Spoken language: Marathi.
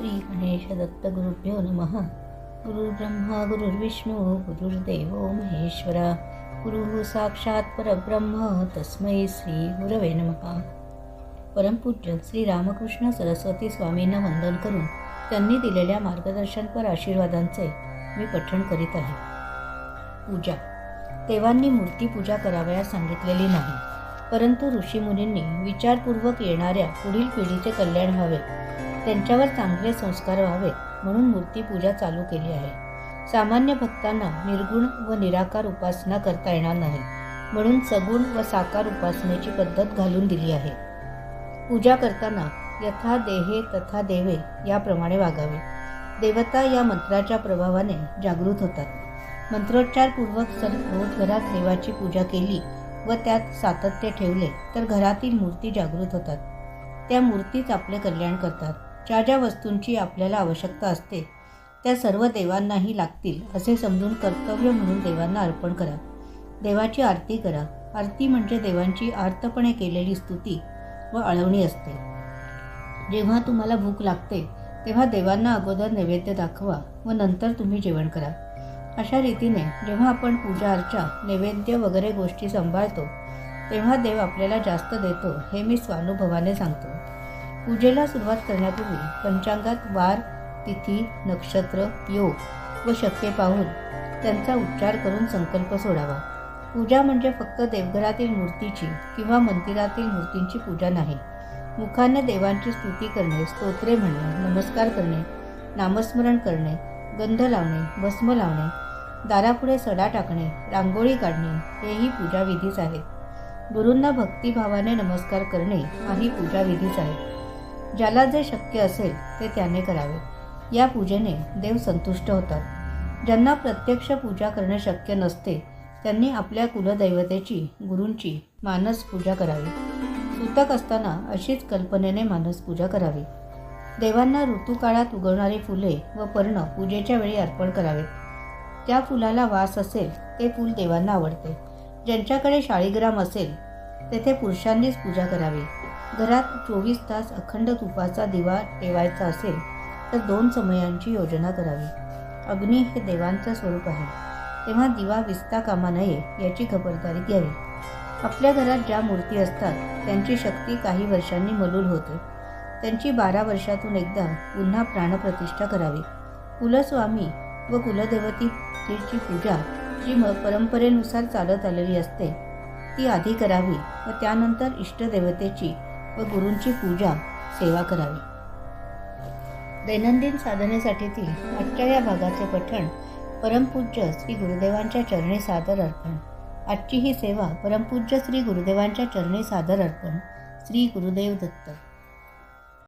श्री गणेश दत्त गुरुभ्यो नमः। गुरुर्ब्रह्मा गुरुर्विष्णू गुरुर्देवो महेश्वरा, गुरुः साक्षात् परब्रह्म तस्मै श्री गुरवे नमः। परमपूज्य श्री रामकृष्ण सरस्वती स्वामींना वंदन करून त्यांनी दिलेल्या मार्गदर्शनपर आशीर्वादांचे मी पठण करीत आहे। पूजा। देवांनी मूर्तीपूजा करावयास सांगितलेली नाही, परंतु ऋषीमुनींनी विचारपूर्वक येणाऱ्या पुढील पिढीचे कल्याण व्हावे, त्यांच्यावर चांगले संस्कार व्हावेत म्हणून मूर्तीपूजा चालू केली आहे। सामान्य भक्तांना निर्गुण व निराकार उपासना करता येणार नाही, म्हणून सगुण व साकार उपासनेची पद्धत घालून दिली आहे। पूजा करताना यथा देहे तथा देवे याप्रमाणे वागावे। देवता या मंत्राच्या प्रभावाने जागृत होतात। मंत्रोच्चारपूर्वक रोज घरात देवाची पूजा केली व त्यात सातत्य ठेवले तर घरातील मूर्ती जागृत होतात। त्या मूर्तीच आपले कल्याण करतात। ज्या ज्या वस्तूंची आपल्याला आवश्यकता असते त्या सर्व देवांनाही लागतील असे समजून कर्तव्य म्हणून देवांना अर्पण करा। देवाची आरती करा। आरती म्हणजे देवांची आर्तपणे केलेली स्तुती व आळवणी असते। जेव्हा तुम्हाला भूक लागते तेव्हा देवांना अगोदर नैवेद्य दाखवा व नंतर तुम्ही जेवण करा। अशा रीतीने जेव्हा आपण पूजा अर्चा नैवेद्य वगैरे गोष्टी सांभाळतो तेव्हा देव आपल्याला जास्त देतो, हे मी स्वानुभवाने सांगतो। पूजेला सुरुवात करण्यापूर्वी पंचांगात वार, तिथी, नक्षत्र, योग व शक्य पाहून त्यांचा उच्चार करून संकल्प सोडावा। पूजा म्हणजे फक्त देवघरातील मूर्तीची किंवा मंदिरातील मूर्तींची पूजा नाही। मुखाने देवांची स्तुती करणे, स्तोत्रे म्हणणे, नमस्कार करणे, नामस्मरण करणे, गंध लावणे, भस्म लावणे, दारापुढे सडा टाकणे, रांगोळी काढणे हेही पूजाविधीच आहेत। गुरूंना भक्तिभावाने नमस्कार करणे हाही पूजाविधीच आहे। ज्याला जे शक्य असेल ते त्याने करावे। या पूजेने देव संतुष्ट होतात। ज्यांना प्रत्यक्ष पूजा करणे शक्य नसते त्यांनी आपल्या कुलदैवतेची, गुरूंची मानस पूजा करावी। सूतक असताना अशीच कल्पनेने मानस पूजा करावी। देवांना ऋतुकाळात उगवणारी फुले व पर्ण पूजेच्या वेळी अर्पण करावेत। त्या फुलाला वास असेल ते फूल देवांना आवडते। ज्यांच्याकडे शाळीग्राम असेल तेथे पुरुषांनीच पूजा करावी। घरात 24 तास अखंड तुपाचा दिवा ठेवायचा असेल तर 2 समयांची योजना करावी। अग्नी हे देवांचं स्वरूप आहे, तेव्हा दिवा विसता कामा नये याची खबरदारी घ्यावी। आपल्या घरात ज्या मूर्ती असतात त्यांची शक्ती काही वर्षांनी मलूल होते। त्यांची 12 वर्षातून एकदा पुन्हा प्राणप्रतिष्ठा करावी। कुलस्वामी व कुलदेवतेची पूजा जी परंपरेनुसार चालत आलेली असते ती आधी करावी व त्यानंतर इष्टदेवतेची व गुरूंची पूजा सेवा करावी। दैनंदिन साधनेसाठीतील आजच्या या भागाचे पठण परमपूज्य श्री गुरुदेवांच्या चरणी सादर अर्पण। आजची ही सेवा परमपूज्य श्री गुरुदेवांच्या चरणी सादर अर्पण। श्री गुरुदेव दत्त।